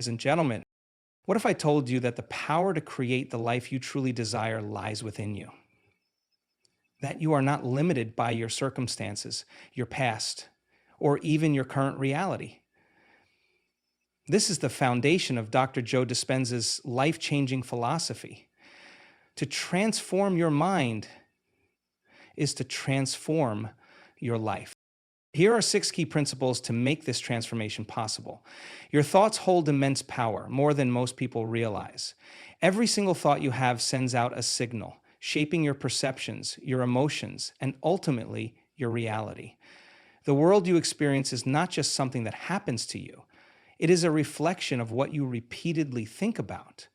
Ladies and gentlemen, what if I told you that the power to create the life you truly desire lies within you? That you are not limited by your circumstances, your past, or even your current reality. This is the foundation of Dr. Joe Dispenza's life-changing philosophy. To transform your mind is to transform your life. Here are 6 key principles to make this transformation possible. Your thoughts hold immense power, more than most people realize. Every single thought you have sends out a signal, shaping your perceptions, your emotions, and ultimately your reality. The world you experience is not just something that happens to you. It is a reflection of what you repeatedly think about.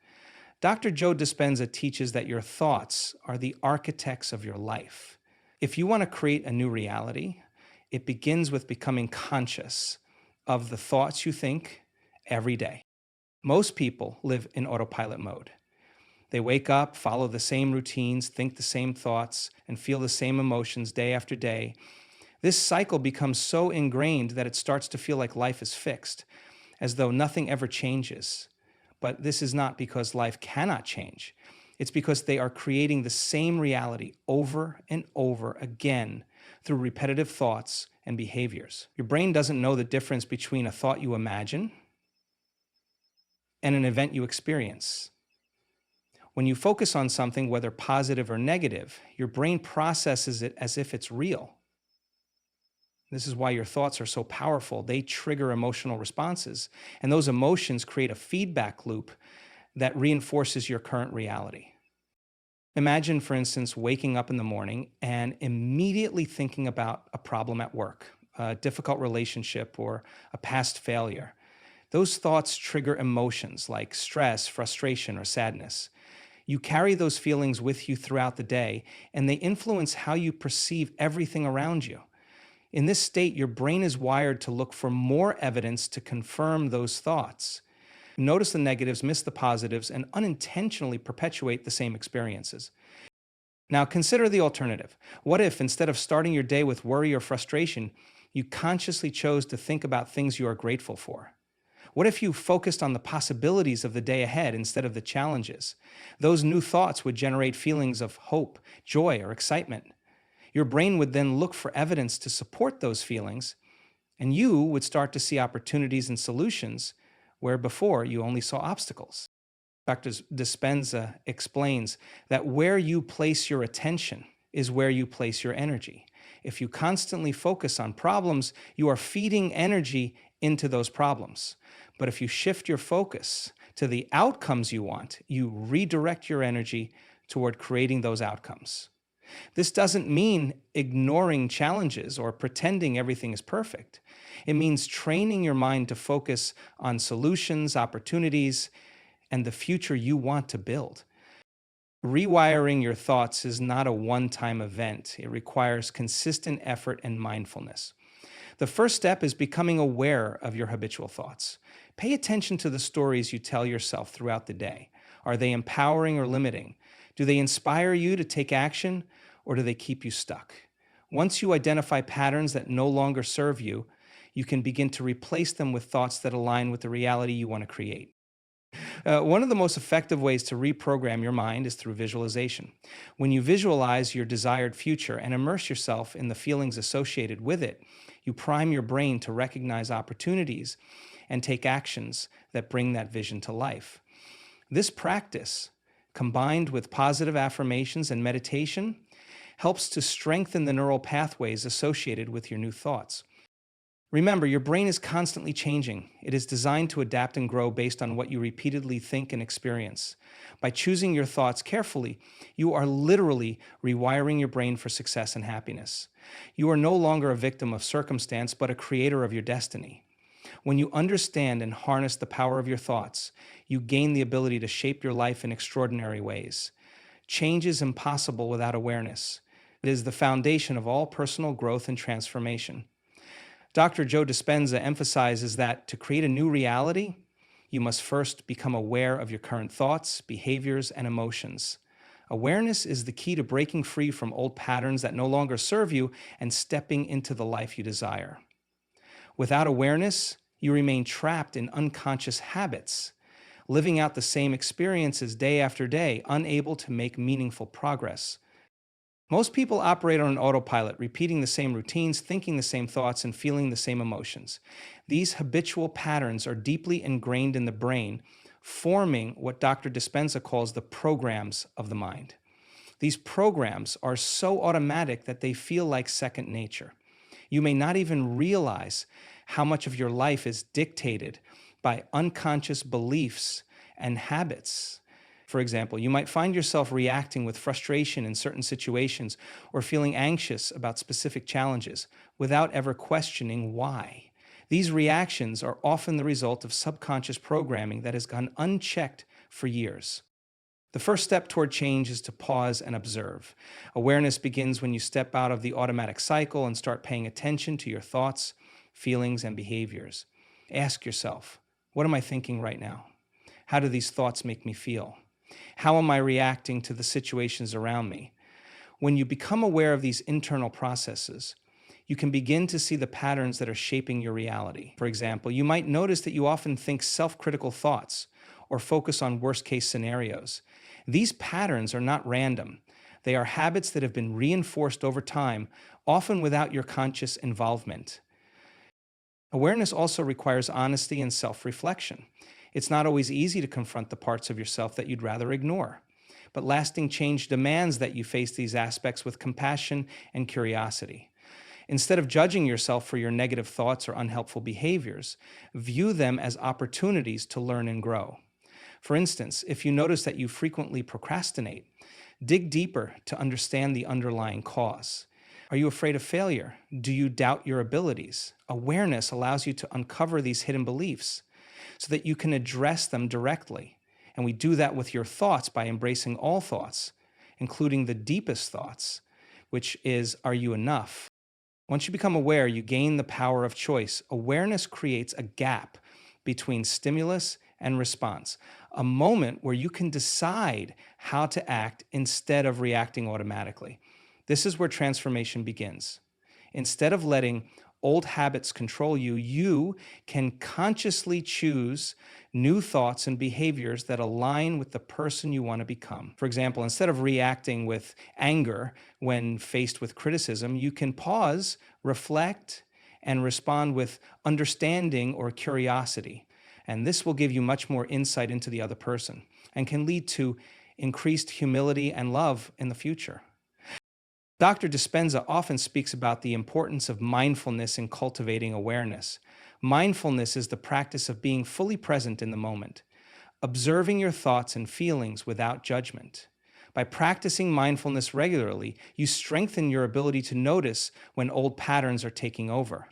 Dr. Joe Dispenza teaches that your thoughts are the architects of your life. If you want to create a new reality, it begins with becoming conscious of the thoughts you think every day. Most people live in autopilot mode. They wake up, follow the same routines, think the same thoughts, and feel the same emotions day after day. This cycle becomes so ingrained that it starts to feel like life is fixed, as though nothing ever changes. But this is not because life cannot change. It's because they are creating the same reality over and over again through repetitive thoughts and behaviors. Your brain doesn't know the difference between a thought you imagine and an event you experience. When you focus on something, whether positive or negative, your brain processes it as if it's real. This is why your thoughts are so powerful. They trigger emotional responses, and those emotions create a feedback loop that reinforces your current reality. Imagine, for instance, waking up in the morning and immediately thinking about a problem at work, a difficult relationship, or a past failure. Those thoughts trigger emotions like stress, frustration, or sadness. You carry those feelings with you throughout the day, and they influence how you perceive everything around you. In this state, your brain is wired to look for more evidence to confirm those thoughts. Notice the negatives, miss the positives, and unintentionally perpetuate the same experiences. Now consider the alternative. What if, instead of starting your day with worry or frustration, you consciously chose to think about things you are grateful for? What if you focused on the possibilities of the day ahead instead of the challenges? Those new thoughts would generate feelings of hope, joy, or excitement. Your brain would then look for evidence to support those feelings, and you would start to see opportunities and solutions where before you only saw obstacles. Dr. Dispenza explains that where you place your attention is where you place your energy. If you constantly focus on problems, you are feeding energy into those problems. But if you shift your focus to the outcomes you want, you redirect your energy toward creating those outcomes. This doesn't mean ignoring challenges or pretending everything is perfect. It means training your mind to focus on solutions, opportunities, and the future you want to build. Rewiring your thoughts is not a one-time event. It requires consistent effort and mindfulness. The first step is becoming aware of your habitual thoughts. Pay attention to the stories you tell yourself throughout the day. Are they empowering or limiting? Do they inspire you to take action, or do they keep you stuck? Once you identify patterns that no longer serve you, you can begin to replace them with thoughts that align with the reality you want to create. One of the most effective ways to reprogram your mind is through visualization. When you visualize your desired future and immerse yourself in the feelings associated with it, you prime your brain to recognize opportunities and take actions that bring that vision to life. This practice, combined with positive affirmations and meditation, helps to strengthen the neural pathways associated with your new thoughts. Remember, your brain is constantly changing. It is designed to adapt and grow based on what you repeatedly think and experience. By choosing your thoughts carefully, you are literally rewiring your brain for success and happiness. You are no longer a victim of circumstance, but a creator of your destiny. When you understand and harness the power of your thoughts, you gain the ability to shape your life in extraordinary ways. Change is impossible without awareness. It is the foundation of all personal growth and transformation. Dr. Joe Dispenza emphasizes that to create a new reality, you must first become aware of your current thoughts, behaviors, and emotions. Awareness is the key to breaking free from old patterns that no longer serve you and stepping into the life you desire. Without awareness, You remain trapped in unconscious habits, living out the same experiences day after day, unable to make meaningful progress. Most people operate on an autopilot, repeating the same routines, thinking the same thoughts, and feeling the same emotions. These habitual patterns are deeply ingrained in the brain, forming what Dr. Dispenza calls the programs of the mind. These programs are so automatic that they feel like second nature. You may not even realize how much of your life is dictated by unconscious beliefs and habits. For example, you might find yourself reacting with frustration in certain situations or feeling anxious about specific challenges without ever questioning why. These reactions are often the result of subconscious programming that has gone unchecked for years. The first step toward change is to pause and observe. Awareness begins when you step out of the automatic cycle and start paying attention to your thoughts, feelings, and behaviors. Ask yourself, what am I thinking right now? How do these thoughts make me feel? How am I reacting to the situations around me? When you become aware of these internal processes, you can begin to see the patterns that are shaping your reality. For example, you might notice that you often think self-critical thoughts or focus on worst-case scenarios. These patterns are not random. They are habits that have been reinforced over time, often without your conscious involvement. Awareness also requires honesty and self-reflection. It's not always easy to confront the parts of yourself that you'd rather ignore. But lasting change demands that you face these aspects with compassion and curiosity. Instead of judging yourself for your negative thoughts or unhelpful behaviors, view them as opportunities to learn and grow. For instance, if you notice that you frequently procrastinate, dig deeper to understand the underlying cause. Are you afraid of failure? Do you doubt your abilities? Awareness allows you to uncover these hidden beliefs so that you can address them directly. And we do that with your thoughts by embracing all thoughts, including the deepest thoughts, which is, are you enough? Once you become aware, you gain the power of choice. Awareness creates a gap between stimulus and response, a moment where you can decide how to act instead of reacting automatically. This is where transformation begins. Instead of letting old habits control you, you can consciously choose new thoughts and behaviors that align with the person you want to become. For example, instead of reacting with anger when faced with criticism, you can pause, reflect, and respond with understanding or curiosity. And this will give you much more insight into the other person and can lead to increased humility and love in the future. Dr. Dispenza often speaks about the importance of mindfulness in cultivating awareness. Mindfulness is the practice of being fully present in the moment, observing your thoughts and feelings without judgment. By practicing mindfulness regularly, you strengthen your ability to notice when old patterns are taking over.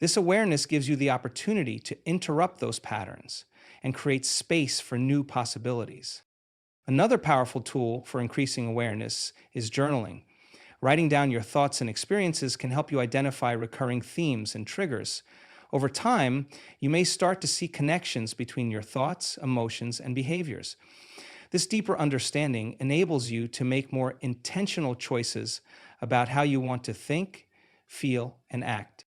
This awareness gives you the opportunity to interrupt those patterns and create space for new possibilities. Another powerful tool for increasing awareness is journaling. Writing down your thoughts and experiences can help you identify recurring themes and triggers. Over time, you may start to see connections between your thoughts, emotions, and behaviors. This deeper understanding enables you to make more intentional choices about how you want to think, feel, and act.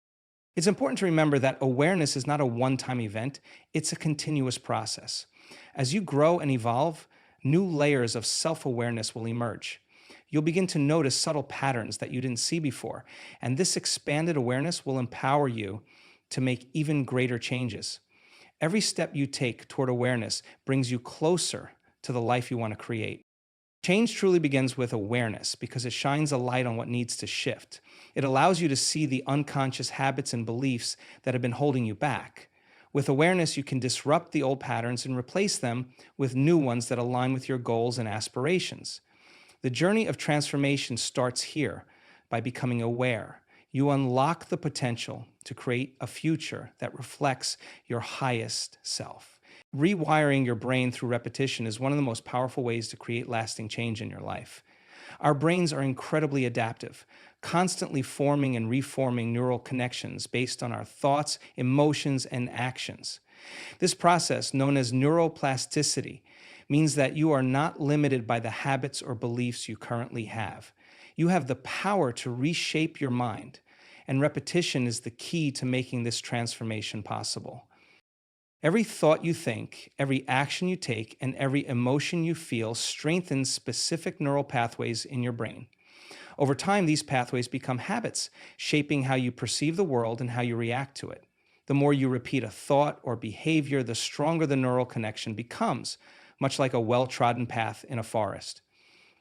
It's important to remember that awareness is not a one-time event, it's a continuous process. As you grow and evolve, new layers of self-awareness will emerge. You'll begin to notice subtle patterns that you didn't see before, and this expanded awareness will empower you to make even greater changes. Every step you take toward awareness brings you closer to the life you want to create. Change truly begins with awareness because it shines a light on what needs to shift. It allows you to see the unconscious habits and beliefs that have been holding you back. With awareness, you can disrupt the old patterns and replace them with new ones that align with your goals and aspirations. The journey of transformation starts here by becoming aware. You unlock the potential to create a future that reflects your highest self. Rewiring your brain through repetition is one of the most powerful ways to create lasting change in your life. Our brains are incredibly adaptive, constantly forming and reforming neural connections based on our thoughts, emotions, and actions. This process, known as neuroplasticity, means that you are not limited by the habits or beliefs you currently have. You have the power to reshape your mind and repetition is the key to making this transformation possible. Every thought you think, every action you take, and every emotion you feel strengthens specific neural pathways in your brain. Over time, these pathways become habits, shaping how you perceive the world and how you react to it. The more you repeat a thought or behavior, the stronger the neural connection becomes, much like a well trodden path in a forest.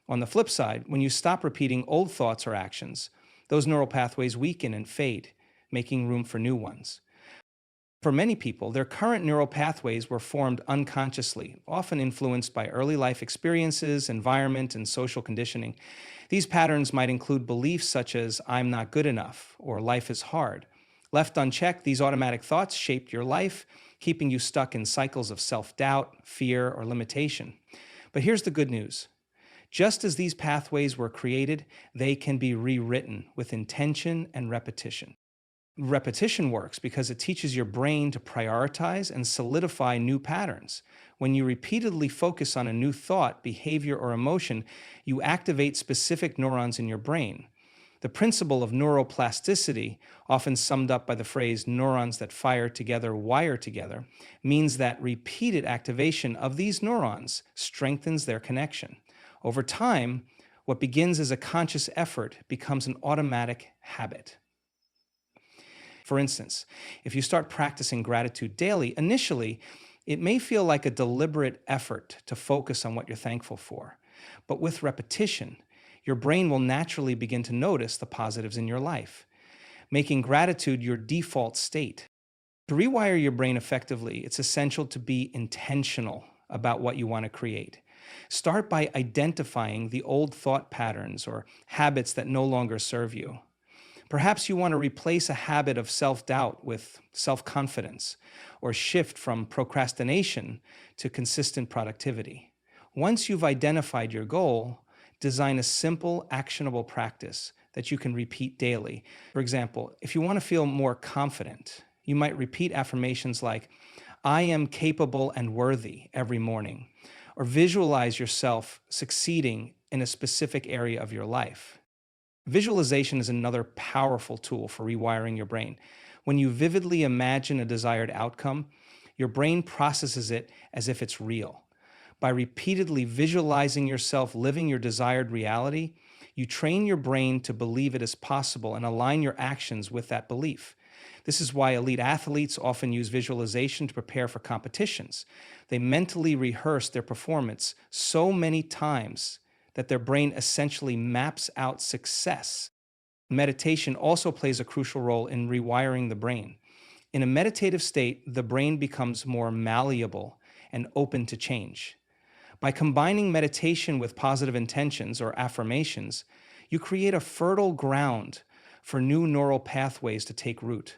On the flip side, when you stop repeating old thoughts or actions, those neural pathways weaken and fade, making room for new ones. For many people, their current neural pathways were formed unconsciously, often influenced by early life experiences, environment, and social conditioning. These patterns might include beliefs such as, I'm not good enough, or life is hard. Left unchecked, these automatic thoughts shaped your life, keeping you stuck in cycles of self doubt, fear, or limitation. But here's the good news. Just as these pathways were created, they can be rewritten with intention and repetition. Repetition works because it teaches your brain to prioritize and solidify new patterns. When you repeatedly focus on a new thought, behavior, or emotion, you activate specific neurons in your brain. The principle of neuroplasticity, often summed up by the phrase neurons that fire together wire together, means that repeated activation of these neurons strengthens their connection. Over time, what begins as a conscious effort becomes an automatic habit. For instance, if you start practicing gratitude daily, initially, it may feel like a deliberate effort to focus on what you're thankful for. But with repetition, your brain will naturally begin to notice the positives in your life, making gratitude your default state. To rewire your brain effectively, it's essential to be intentional about what you want to create. Start by identifying the old thought patterns or habits that no longer serve you. Perhaps you want to replace a habit of self doubt with self confidence, or shift from procrastination to consistent productivity. Once you've identified your goal, design a simple, actionable practice that you can repeat daily. For example, if you want to feel more confident, you might repeat affirmations like, I am capable and worthy every morning, or visualize yourself succeeding in a specific area of your life. Visualization is another powerful tool for rewiring your brain. When you vividly imagine a desired outcome, your brain processes it as if it's real. By repeatedly visualizing yourself living your desired reality, you train your brain to believe it is possible and align your actions with that belief. This is why elite athletes often use visualization to prepare for competitions. They mentally rehearse their performance so many times that their brain essentially maps out success. Meditation also plays a crucial role in rewiring the brain. In a meditative state, the brain becomes more malleable and open to change. By combining meditation with positive intentions or affirmations, you create a fertile ground for new neural pathways to take root.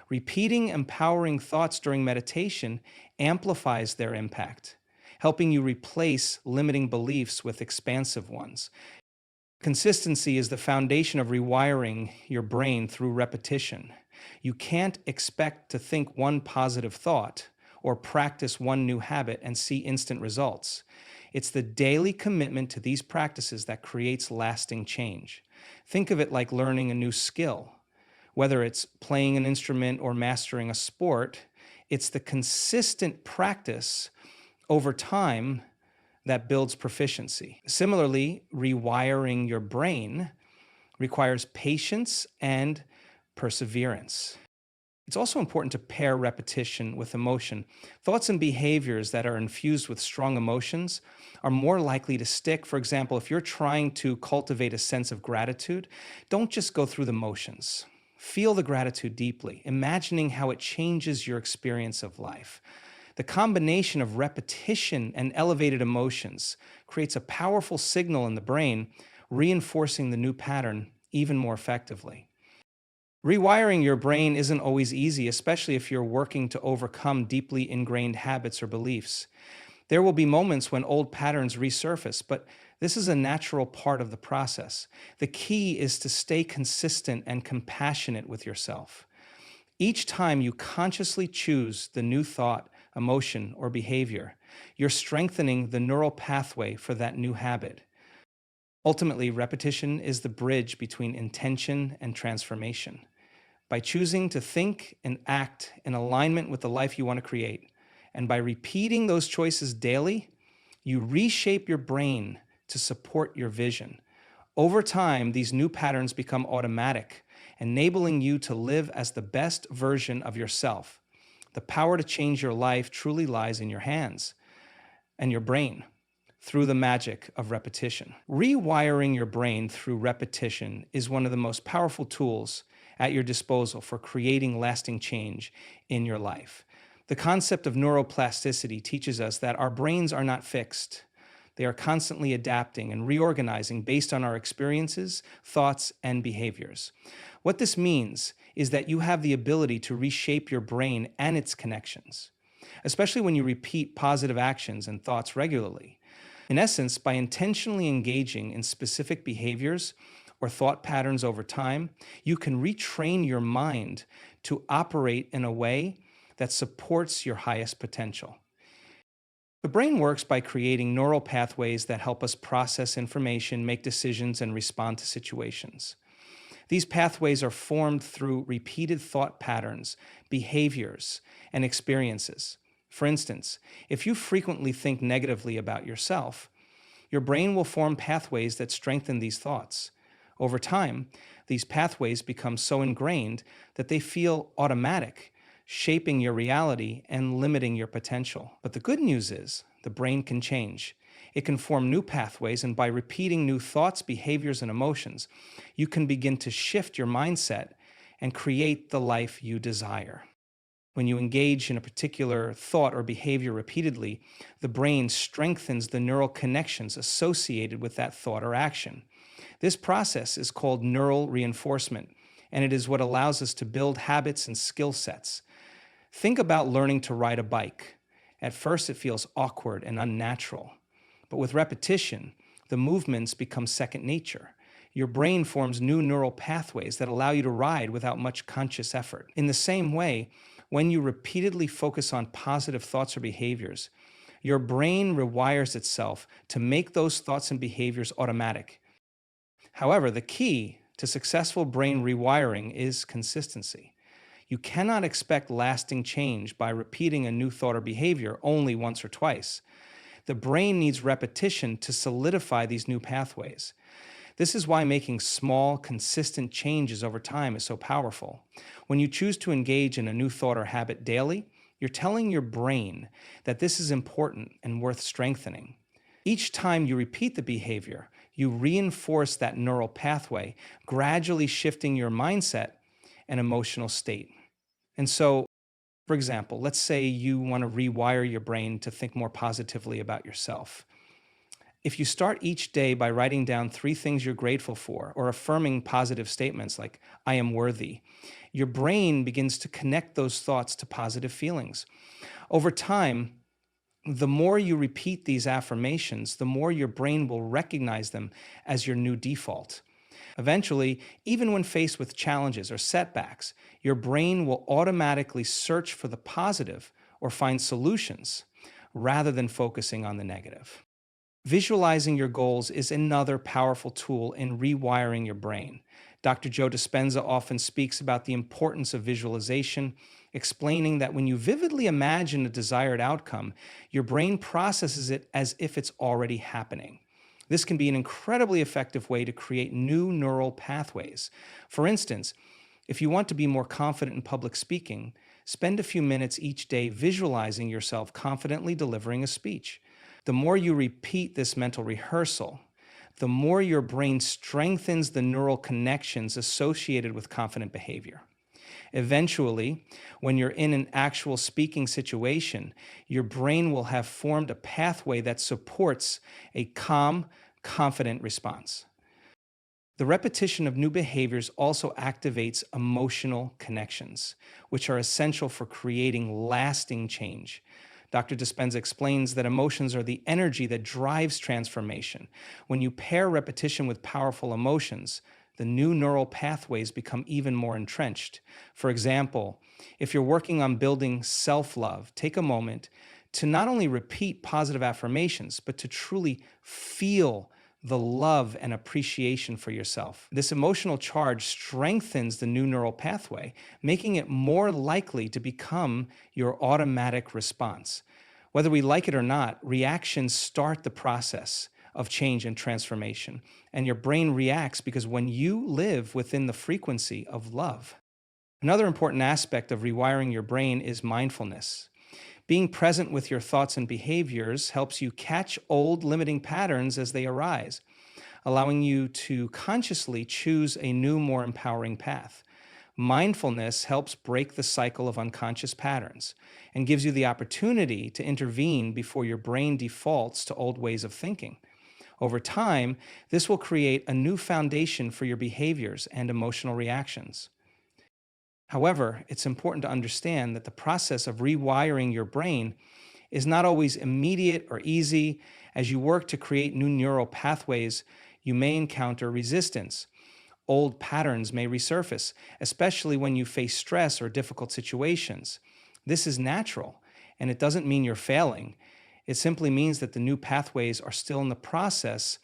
Repeating empowering thoughts during meditation amplifies their impact, helping you replace limiting beliefs with expansive ones. Consistency is the foundation of rewiring your brain through repetition. You can't expect to think one positive thought or practice one new habit and see instant results. It's the daily commitment to these practices that creates lasting change. Think of it like learning a new skill. Whether it's playing an instrument or mastering a sport, it's the consistent practice over time that builds proficiency. Similarly, rewiring your brain requires patience and perseverance. It's also important to pair repetition with emotion. Thoughts and behaviors that are infused with strong emotions are more likely to stick. For example, if you're trying to cultivate a sense of gratitude, don't just go through the motions. Feel the gratitude deeply, imagining how it changes your experience of life. The combination of repetition and elevated emotions creates a powerful signal in the brain, reinforcing the new pattern even more effectively. Rewiring your brain isn't always easy, especially if you're working to overcome deeply ingrained habits or beliefs. There will be moments when old patterns resurface, but this is a natural part of the process. The key is to stay consistent and compassionate with yourself. Each time you consciously choose the new thought, emotion, or behavior, you're strengthening the neural pathway for that new habit. Ultimately, repetition is the bridge between intention and transformation. By choosing to think and act in alignment with the life you want to create, and by repeating those choices daily, you reshape your brain to support your vision. Over time, these new patterns become automatic, enabling you to live as the best version of yourself. The power to change your life truly lies in your hands and your brain through the magic of repetition. Rewiring your brain through repetition is one of the most powerful tools at your disposal for creating lasting change in your life. The concept of neuroplasticity teaches us that our brains are not fixed. They are constantly adapting and reorganizing based on our experiences, thoughts, and behaviors. What this means is that you have the ability to reshape your brain and its connections, especially when you repeat positive actions and thoughts regularly. In essence, by intentionally engaging in specific behaviors or thought patterns over time, you can retrain your mind to operate in a way that supports your highest potential. The brain works by creating neural pathways that help us process information, make decisions, and respond to situations. These pathways are formed through repeated thought patterns, behaviors, and experiences. For instance, if you frequently think negatively about yourself, your brain will form pathways that strengthen these thoughts. Over time, these pathways become so ingrained that they feel automatic, shaping your reality and limiting your potential. But the good news is, the brain can change. It can form new pathways, and by repeating new thoughts, behaviors, and emotions, you can begin to shift your mindset and create the life you desire. When you engage in a particular thought or behavior repeatedly, the brain strengthens the neural connections associated with that thought or action. This process is called neural reinforcement, and it is what allows us to build habits and skill sets. Think about learning to ride a bike. At first, it feels awkward and unnatural, but with repetition, the movements become second nature. Your brain forms new neural pathways that allow you to ride without much conscious effort. In the same way, when you repeatedly focus on positive thoughts or behaviors, your brain rewires itself to make those thoughts and behaviors automatic. However, the key to successful brain rewiring is consistency. You cannot expect lasting change by repeating a new thought or behavior only once or twice. The brain needs repetition to solidify these new pathways. This is why making small, consistent changes over time is so powerful. When you choose to engage in a new thought or habit daily, you're telling your brain that this is important and worth strengthening. Each time you repeat the behavior, you reinforce that neural pathway, gradually shifting your mindset and emotional state. And so, for example, let's say you want to rewire your brain to think more positively about yourself. If you start each day by writing down 3 things you're grateful for or affirming positive statements like, I am worthy, your brain begins to connect those thoughts to positive feelings. Over time, the more you repeat these affirmations, the more your brain will recognize them as your new default. Eventually, even when faced with challenges or setbacks, your brain will automatically search for the positive or find solutions rather than focusing on the negative. Visualizing your goals is another powerful tool in rewiring your brain. Dr. Joe Dispenza often speaks about the importance of visualization, explaining that when you vividly imagine a desired outcome, your brain processes it as if it's already happening. This can be an incredibly effective way to create new neural pathways. For instance, if you want to be more confident in public speaking, spend a few minutes each day visualizing yourself confidently delivering a speech. The more you repeat this mental rehearsal, the more your brain strengthens the neural connections associated with confident behavior. Eventually, when you're in an actual speaking situation, your brain will have formed a pathway that supports a calm, confident response. The repetition of new behaviors also activates emotional connections, which are essential for creating lasting change. Dr. Dispenza explains that emotions are the energy that drives transformation. When you pair repetition with powerful emotions, the new neural pathways become even more entrenched. For example, if you're working on building self-love, take a moment to not only repeat positive affirmations, but to truly feel the love and appreciation for yourself. This emotional charge strengthens the new neural pathway, making it more likely to become your automatic response. Whether we like it or not, reactions start the process of change and transformation. And your brain reacts because when you live within the frequency of love. Another important aspect of rewiring your brain is mindfulness. Being present with your thoughts and behaviors helps you catch old limiting patterns as they arise, allowing you to consciously choose a new, more empowering path. Mindfulness helps break the cycle of unconscious patterns and gives you the opportunity to intervene before your brain defaults to old ways of thinking. Over time, this will create a new foundation for your behaviors and emotional reactions. However, it's important to understand that the process of rewiring your brain is not always immediate or easy. As you work to create new neural pathways, you may encounter resistance. Old patterns may resurface, especially when you face stress or difficult situations. This is natural, and it doesn't mean you're failing. It simply means that the new pathways are still in the process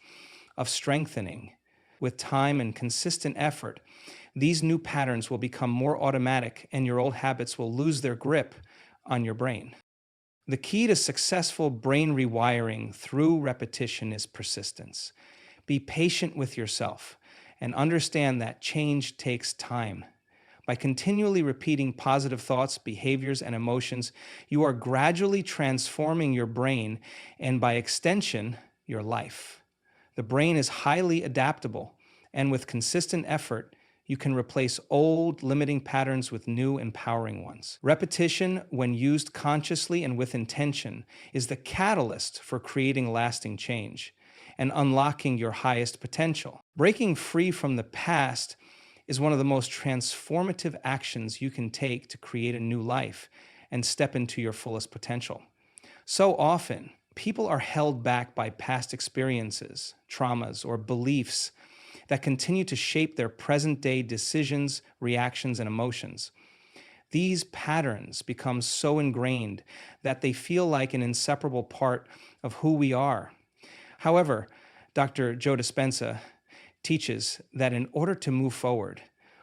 of strengthening. With time and consistent effort, these new patterns will become more automatic and your old habits will lose their grip on your brain. The key to successful brain rewiring through repetition is persistence. Be patient with yourself and understand that change takes time. By continually repeating positive thoughts, behaviors, and emotions, you are gradually transforming your brain and, by extension, your life. The brain is highly adaptable, and with consistent effort, you can replace old limiting patterns with new empowering ones. Repetition, when used consciously and with intention, is the catalyst for creating lasting change and unlocking your highest potential. Breaking free from the past is one of the most transformative actions you can take to create a new life and step into your fullest potential. So often, people are held back by past experiences, traumas, or beliefs that continue to shape their present-day decisions, reactions, and emotions. These patterns become so ingrained that they feel like an inseparable part of who we are. However, Dr. Joe Dispenza teaches that in order to move forward,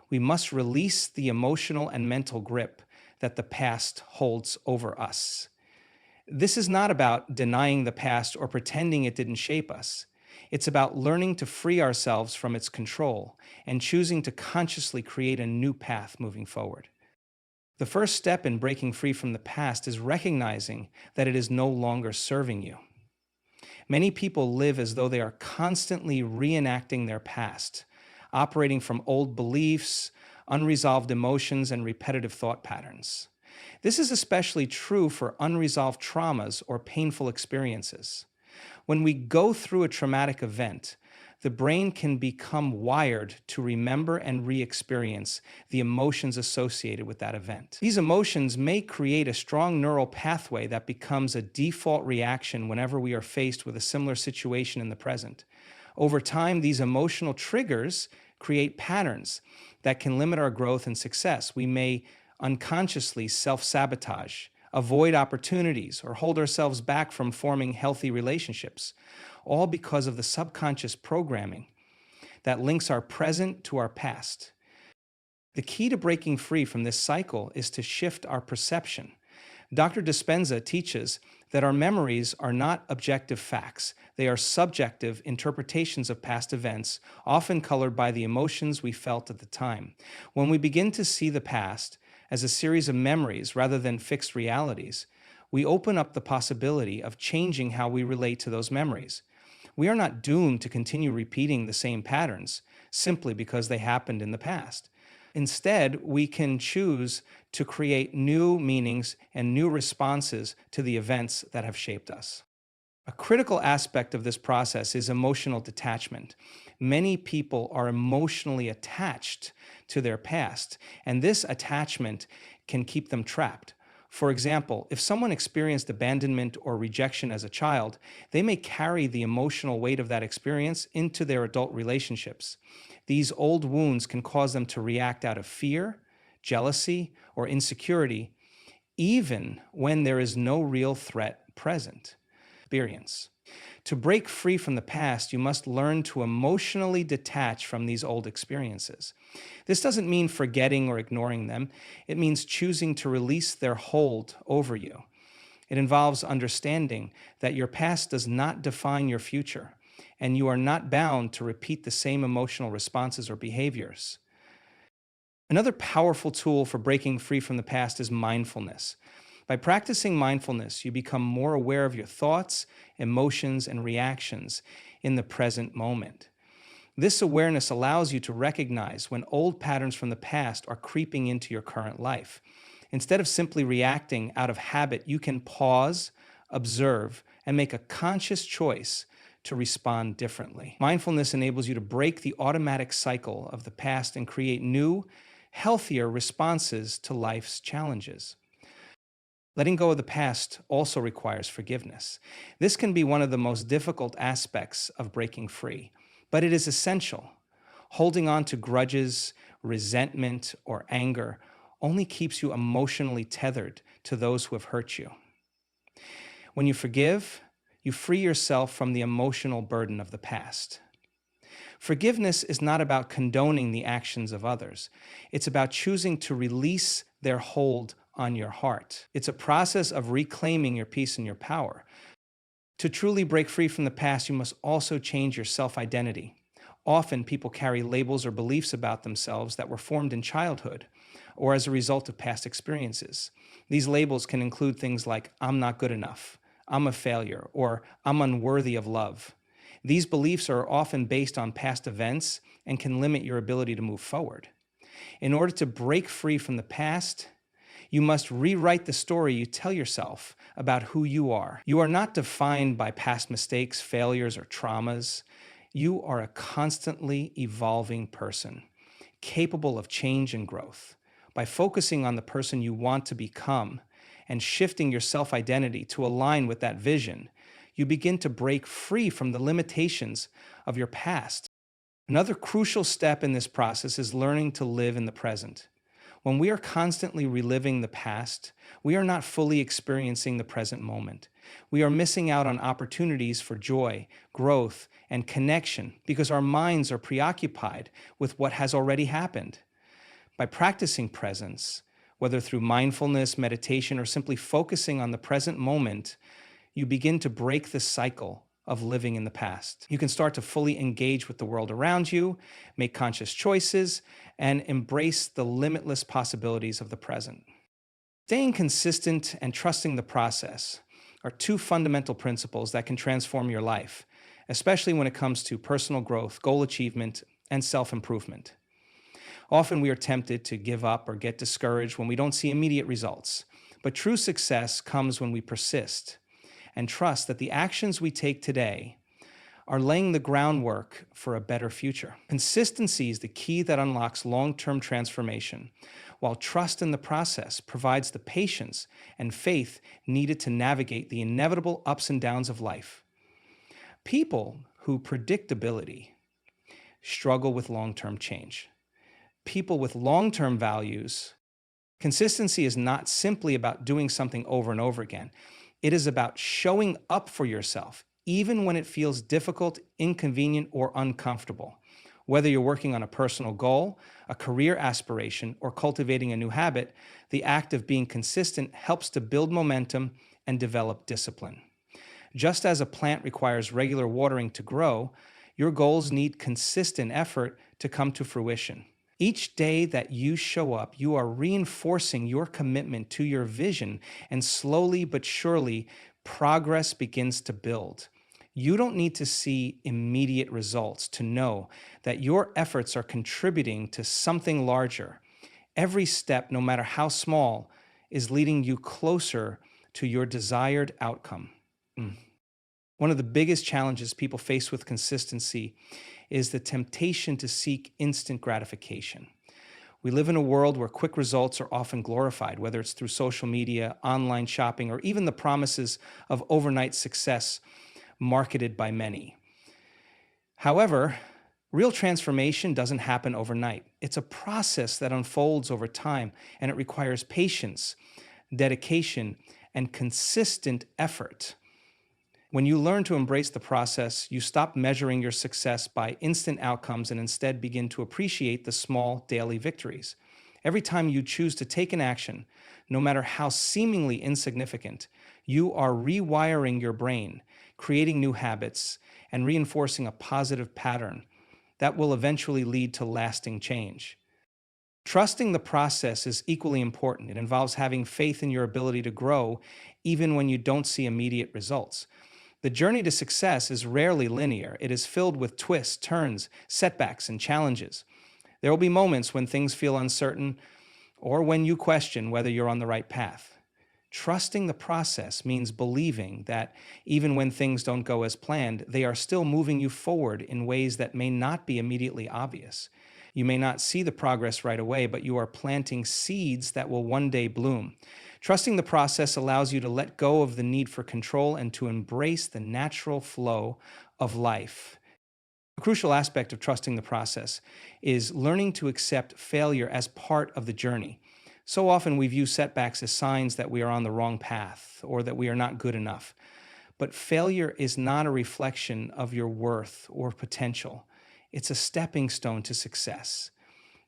we must release the emotional and mental grip that the past holds over us. This is not about denying the past or pretending it didn't shape us. It's about learning to free ourselves from its control and choosing to consciously create a new path moving forward. The first step in breaking free from the past is recognizing that it is no longer serving you. Many people live as though they are constantly reenacting their past, operating from old beliefs, unresolved emotions, and repetitive thought patterns. This is especially true for unresolved traumas or painful experiences. When we go through a traumatic event, the brain can become wired to remember and re-experience the emotions associated with that event. These emotions may create a strong neural pathway that becomes a default reaction whenever we are faced with a similar situation in the present. Over time, these emotional triggers create patterns that can limit our growth and success. We may unconsciously self-sabotage, avoid opportunities, or hold ourselves back from forming healthy relationships, all because of the subconscious programming that links our present to our past. The key to breaking free from this cycle is to shift our perception. Dr. Dispenza teaches that our memories are not objective facts. They are subjective interpretations of past events, often colored by the emotions we felt at the time. When we begin to see the past as a series of memories rather than fixed realities, we open up the possibility of changing how we relate to those memories. We are not doomed to continue repeating the same patterns simply because they happened in the past. Instead, we can choose to create new meanings and new responses to the events that have shaped us. A critical aspect of this process is emotional detachment. Many people are emotionally attached to their past, and this attachment can keep them trapped. For example, if someone experienced abandonment or rejection as a child, they may carry the emotional weight of that experience into their adult relationships. These old wounds can cause them to react out of fear, jealousy, or insecurity, even when there is no real threat present. experience. To break free from the past, you must learn to emotionally detach from these old experiences. This doesn't mean forgetting or ignoring them, it means choosing to release their hold over you. It involves understanding that your past does not define your future, and you are not bound to repeat the same emotional responses or behaviors. Another powerful tool for breaking free from the past is mindfulness. By practicing mindfulness, you become more aware of your thoughts, emotions, and reactions in the present moment. This awareness allows you to recognize when old patterns from the past are creeping into your current life. Instead of simply reacting out of habit, you can pause, observe, and make a conscious choice to respond differently. Mindfulness enables you to break the automatic cycle of the past and create new, healthier responses to life's challenges. Letting go of the past also requires forgiveness. This can be one of the most difficult aspects of breaking free, but it is essential. Holding on to grudges, resentment, or anger only keeps you emotionally tethered to those who have hurt you. When you forgive, you free yourself from the emotional burden of the past. Forgiveness is not about condoning the actions of others. It's about choosing to release their hold on your heart. It's a process of reclaiming your peace and your power. To truly break free from the past, you must also change your self-identity. Often, people carry labels or beliefs about themselves that were formed in childhood or as a result of past experiences. These labels can include things like, I'm not good enough, I'm a failure, or I'm unworthy of love. These beliefs are often based on past events and can limit your ability to move forward. In order to break free from the past, you must rewrite the story you tell yourself about who you are. You are not defined by past mistakes, failures, or traumas. You are a constantly evolving person, capable of change and growth. By focusing on the person you want to become and shifting your self-identity to align with that vision, you begin to break free from the limitations of your past. Another crucial step in this process is learning to live in the present. When we are constantly reliving the past, we are not fully experiencing the present moment. We are missing out on opportunities for joy, growth, and connection because our minds are preoccupied with what has already happened. By practicing presence, whether through mindfulness, meditation, or simply focusing on the present moment, you begin to break the cycle of living in the past. You can start to fully engage with the world around you, make conscious choices, and embrace the limitless possibilities of the present. Staying consistent and trusting the process are two fundamental principles that can transform your life, especially when it comes to personal growth, goal achievement, and self-improvement. Often we are tempted to give up or get discouraged when we don't see immediate results, but true success comes when we persist and trust that the actions we take today are laying the groundwork for a better future. Consistency is the key that unlocks long-term transformation, while trust in the process provides the patience and faith needed to navigate the inevitable ups and downs of life. People who predictability struggle with long-term change. People with long-term values, consistency is not simply about doing something over and over again. It is about showing up for yourself, even when it feels difficult, inconvenient, or uncomfortable. Whether you're working on a personal goal, a career aspiration, or cultivating a new habit, the act of being consistent helps to build momentum and develop discipline. Just as a plant requires regular watering to grow, your goals need consistent effort to come to fruition. Each day that you show up, you are reinforcing your commitment to your vision, and slowly but surely, progress begins to build. You don't need to see immediate results to know that your efforts are contributing to something larger. Every step, no matter how small, is leading you closer to your desired outcome. One of the biggest challenges people face with consistency is the temptation to seek instant gratification. We live in a world where quick results are often glorified, whether it's through social media, online shopping, or even the promises of overnight success marketed by many. However, real transformation doesn't happen overnight. It's a process that unfolds over time, and it requires patience, dedication, and consistent effort. When you learn to embrace the process, you stop measuring your success by instant outcomes and instead begin to appreciate the small daily victories. Every time you choose to take an action, no matter how seemingly insignificant, you are rewiring your brain, creating new habits, and reinforcing a positive pattern that will eventually lead to lasting change. Trusting the process is equally important. It involves having faith in your ability to grow even when you don't see immediate results. The journey to success is rarely linear. It is filled with twists, turns, setbacks, and challenges. There will be moments when things feel uncertain or when you question whether you're on the right path. Trusting the process means believing that even when things don't go as planned, they are still moving you forward in ways that may not be immediately obvious. You may not see the progress right away, but you are planting seeds that will one day bloom. Trusting the process allows you to let go of the need for control and to embrace the natural flow of life. A crucial aspect of trusting the process is learning to accept failure as part of the journey. So often we view setbacks as signs that we are on the wrong path or that we are not good enough. But failure is not a reflection of your worth or potential. It's a stepping stone to success.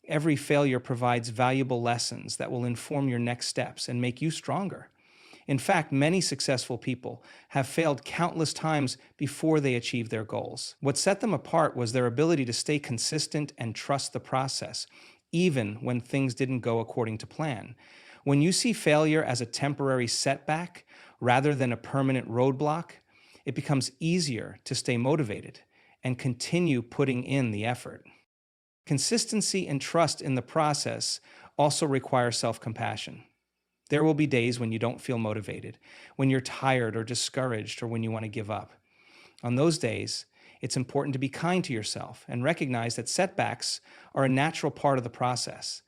Every failure provides valuable lessons that will inform your next steps and make you stronger. In fact, many successful people have failed countless times before they achieved their goals. What set them apart was their ability to stay consistent and trust the process, even when things didn't go according to plan. When you see failure as a temporary setback rather than a permanent roadblock, it becomes easier to stay motivated and continue putting in the effort. Consistency and trust in the process also require self-compassion. There will be days when you don't feel motivated, when you're tired or discouraged, or when you want to give up. On those days, it's important to be kind to yourself and recognize that setbacks are a natural part of the process.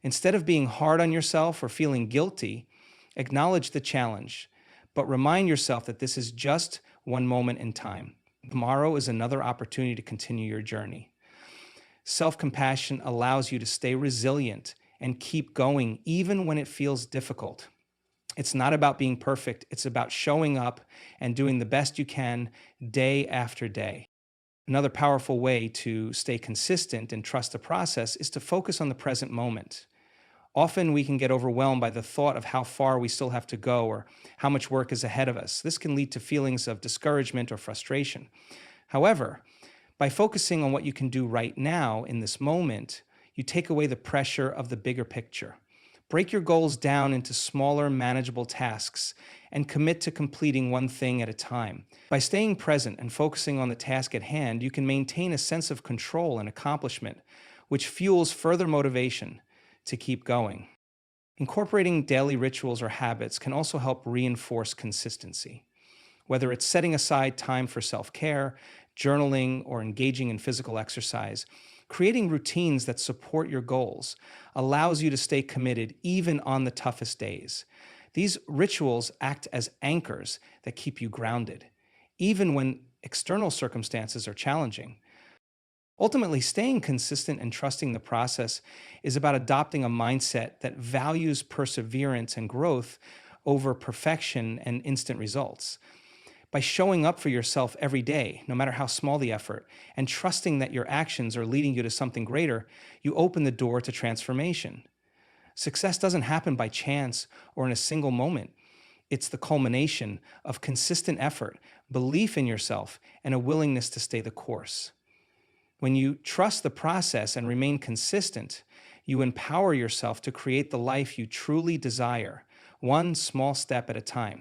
Instead of being hard on yourself or feeling guilty, acknowledge the challenge, but remind yourself that this is just one moment in time. Tomorrow is another opportunity to continue your journey. Self-compassion allows you to stay resilient and keep going even when it feels difficult. It's not about being perfect, it's about showing up and doing the best you can day after day. Another powerful way to stay consistent and trust the process is to focus on the present moment. Often we can get overwhelmed by the thought of how far we still have to go or how much work is ahead of us. This can lead to feelings of discouragement or frustration. However, by focusing on what you can do right now in this moment, you take away the pressure of the bigger picture. Break your goals down into smaller, manageable tasks and commit to completing one thing at a time. By staying present and focusing on the task at hand, you can maintain a sense of control and accomplishment, which fuels further motivation to keep going. Incorporating daily rituals or habits can also help reinforce consistency. Whether it's setting aside time for self-care, journaling, or engaging in physical exercise, creating routines that support your goals allows you to stay committed even on the toughest days. These rituals act as anchors that keep you grounded, even when external circumstances are challenging. Ultimately, staying consistent and trusting the process is about adopting a mindset that values perseverance and growth over perfection and instant results. By showing up for yourself every day, no matter how small the effort, and trusting that your actions are leading you to something greater, you open the door to transformation. Success doesn't happen by chance or in a single moment. It's the culmination of consistent effort, belief in yourself, and a willingness to stay the course. When you trust the process and remain consistent, you empower yourself to create the life you truly desire, one small step at a time.